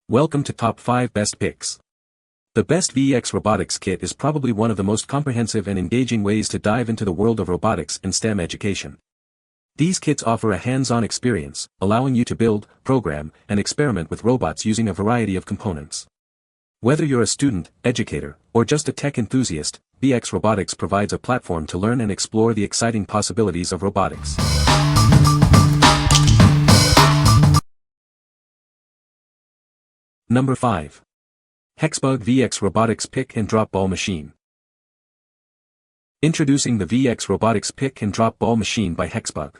Welcome to Top 5 Best Picks. The best VEX Robotics Kit is probably one of the most comprehensive and engaging ways to dive into the world of robotics and STEM education. These kits offer a hands-on experience, allowing you to build, program, and experiment with robots using a variety of components. Whether you're a student, educator, or just a tech enthusiast, VEX Robotics provides a platform to learn and explore the exciting possibilities of robotics. Number 5. HEXBUG VEX Robotics Pick and Drop Ball Machine. Introducing the VEX Robotics Pick and Drop Ball Machine by HEXBUG.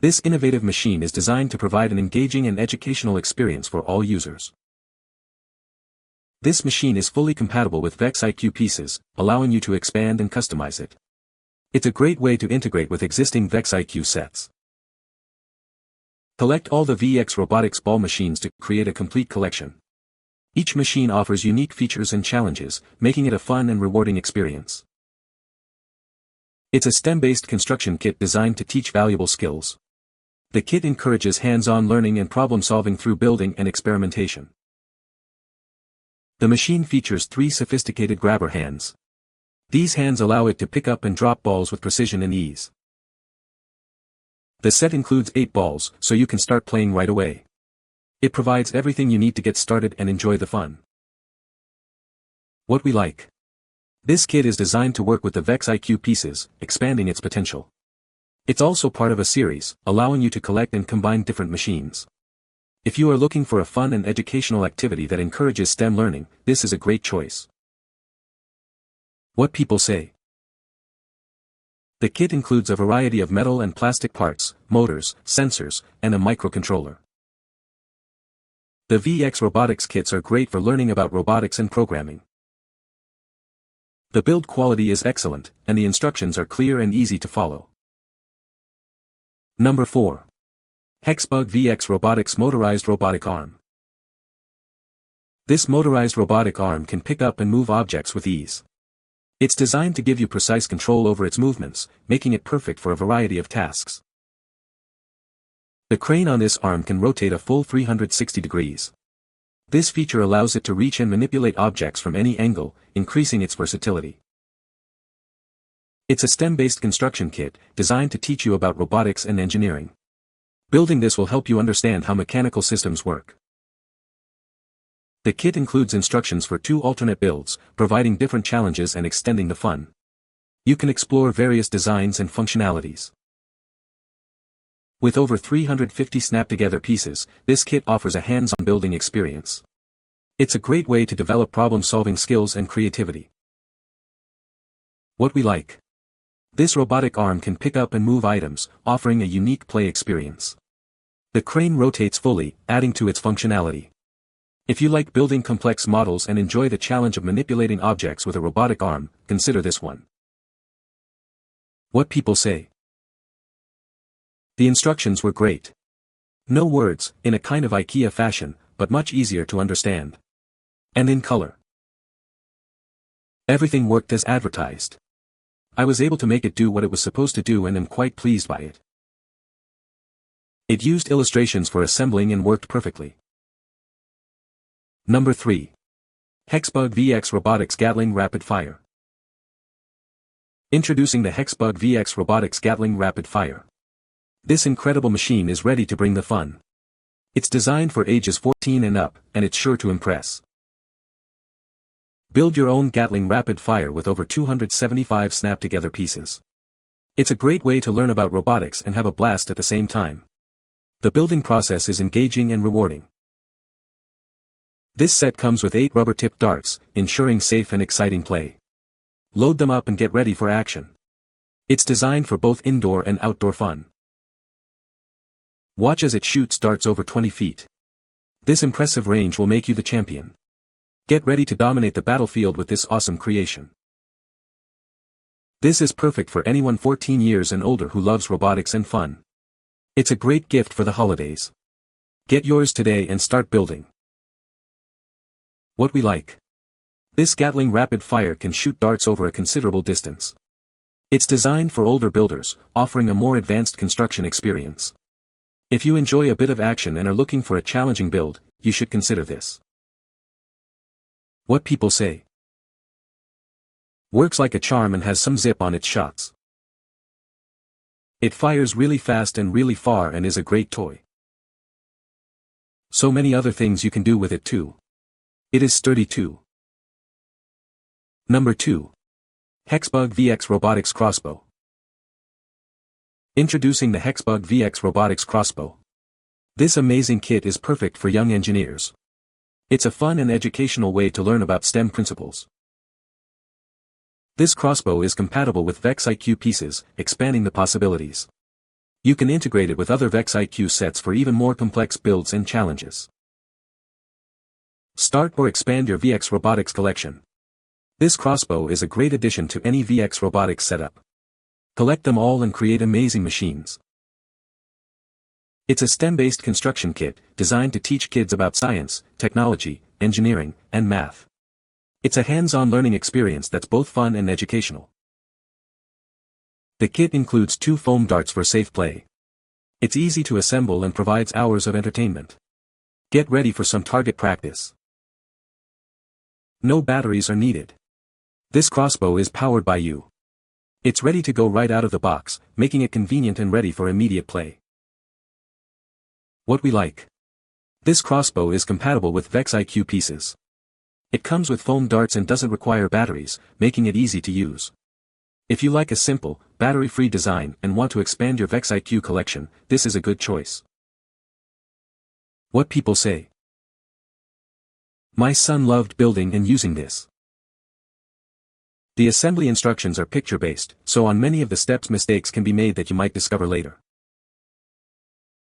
This innovative machine is designed to provide an engaging and educational experience for all users. This machine is fully compatible with VEX IQ pieces, allowing you to expand and customize it. It's a great way to integrate with existing VEX IQ sets. Collect all the VEX Robotics ball machines to create a complete collection. Each machine offers unique features and challenges, making it a fun and rewarding experience. It's a STEM-based construction kit designed to teach valuable skills. The kit encourages hands-on learning and problem-solving through building and experimentation. The machine features 3 sophisticated grabber hands. These hands allow it to pick up and drop balls with precision and ease. The set includes 8 balls, so you can start playing right away. It provides everything you need to get started and enjoy the fun. What we like. This kit is designed to work with the VEX IQ pieces, expanding its potential. It's also part of a series, allowing you to collect and combine different machines. If you are looking for a fun and educational activity that encourages STEM learning, this is a great choice. What people say. The kit includes a variety of metal and plastic parts, motors, sensors, and a microcontroller. The VEX Robotics kits are great for learning about robotics and programming. The build quality is excellent, and the instructions are clear and easy to follow. Number 4. HEXBUG VEX Robotics Motorized Robotic Arm. This motorized robotic arm can pick up and move objects with ease. It's designed to give you precise control over its movements, making it perfect for a variety of tasks. The crane on this arm can rotate a full 360 degrees. This feature allows it to reach and manipulate objects from any angle, increasing its versatility. It's a STEM-based construction kit, designed to teach you about robotics and engineering. Building this will help you understand how mechanical systems work. The kit includes instructions for 2 alternate builds, providing different challenges and extending the fun. You can explore various designs and functionalities. With over 350 snap-together pieces, this kit offers a hands-on building experience. It's a great way to develop problem-solving skills and creativity. What we like. This robotic arm can pick up and move items, offering a unique play experience. The crane rotates fully, adding to its functionality. If you like building complex models and enjoy the challenge of manipulating objects with a robotic arm, consider this one. What people say. The instructions were great. No words, in a kind of IKEA fashion, but much easier to understand. And in color. Everything worked as advertised. I was able to make it do what it was supposed to do and am quite pleased by it. It used illustrations for assembling and worked perfectly. Number 3. HEXBUG VEX Robotics Gatling Rapid Fire. Introducing the HEXBUG VEX Robotics Gatling Rapid Fire. This incredible machine is ready to bring the fun. It's designed for ages 14 and up, and it's sure to impress. Build your own Gatling Rapid Fire with over 275 snap-together pieces. It's a great way to learn about robotics and have a blast at the same time. The building process is engaging and rewarding. This set comes with 8 rubber-tipped darts, ensuring safe and exciting play. Load them up and get ready for action. It's designed for both indoor and outdoor fun. Watch as it shoots darts over 20 feet. This impressive range will make you the champion. Get ready to dominate the battlefield with this awesome creation. This is perfect for anyone 14 years and older who loves robotics and fun. It's a great gift for the holidays. Get yours today and start building. What we like. This Gatling Rapid Fire can shoot darts over a considerable distance. It's designed for older builders, offering a more advanced construction experience. If you enjoy a bit of action and are looking for a challenging build, you should consider this. What people say. Works like a charm and has some zip on its shots. It fires really fast and really far and is a great toy. So many other things you can do with it too. It is sturdy too. Number 2. HEXBUG VEX Robotics Crossbow. Introducing the HEXBUG VEX Robotics Crossbow. This amazing kit is perfect for young engineers. It's a fun and educational way to learn about STEM principles. This crossbow is compatible with VEX IQ pieces, expanding the possibilities. You can integrate it with other VEX IQ sets for even more complex builds and challenges. Start or expand your VEX Robotics collection. This crossbow is a great addition to any VEX Robotics setup. Collect them all and create amazing machines. It's a STEM-based construction kit, designed to teach kids about science, technology, engineering, and math. It's a hands-on learning experience that's both fun and educational. The kit includes 2 foam darts for safe play. It's easy to assemble and provides hours of entertainment. Get ready for some target practice. No batteries are needed. This crossbow is powered by you. It's ready to go right out of the box, making it convenient and ready for immediate play. What we like. This crossbow is compatible with VEX IQ pieces. It comes with foam darts and doesn't require batteries, making it easy to use. If you like a simple, battery-free design and want to expand your VEX IQ collection, this is a good choice. What people say. My son loved building and using this. The assembly instructions are picture-based, so on many of the steps mistakes can be made that you might discover later.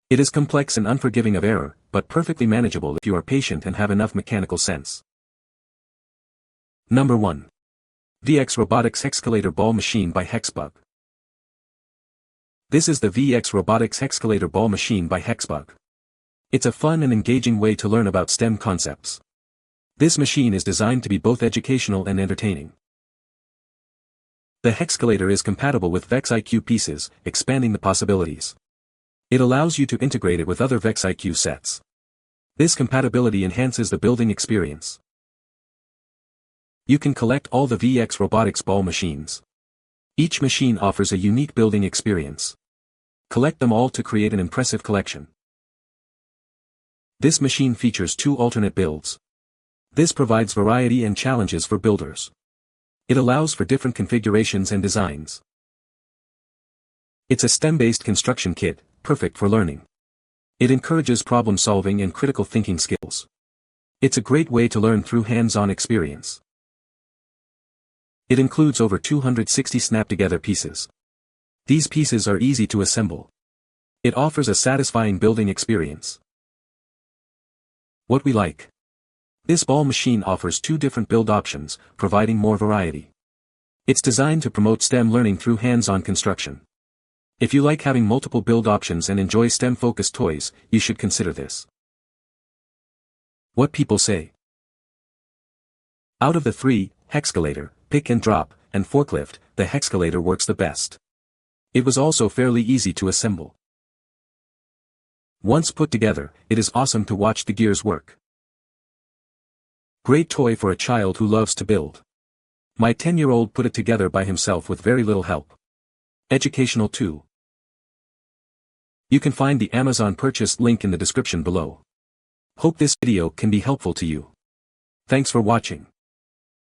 It is complex and unforgiving of error, but perfectly manageable if you are patient and have enough mechanical sense. Number 1. VEX Robotics Hexcalator Ball Machine by HEXBUG. This is the VEX Robotics Hexcalator Ball Machine by HEXBUG. It's a fun and engaging way to learn about STEM concepts. This machine is designed to be both educational and entertaining. The Hexcalator is compatible with VEX IQ pieces, expanding the possibilities. It allows you to integrate it with other VEX IQ sets. This compatibility enhances the building experience. You can collect all the VEX Robotics ball machines. Each machine offers a unique building experience. Collect them all to create an impressive collection. This machine features 2 alternate builds. This provides variety and challenges for builders. It allows for different configurations and designs. It's a STEM-based construction kit, perfect for learning. It encourages problem-solving and critical thinking skills. It's a great way to learn through hands-on experience. It includes over 260 snap-together pieces. These pieces are easy to assemble. It offers a satisfying building experience. What we like. This ball machine offers 2 different build options, providing more variety. It's designed to promote STEM learning through hands-on construction. If you like having multiple build options and enjoy STEM-focused toys, you should consider this. What people say. Out of the 3, Hexcalator, Pick and Drop, and Forklift, the Hexcalator works the best. It was also fairly easy to assemble. Once put together, it is awesome to watch the gears work. Great toy for a child who loves to build. My 10-year-old put it together by himself with very little help. Educational too. You can find the Amazon purchase link in the description below. Hope this video can be helpful to you. Thanks for watching.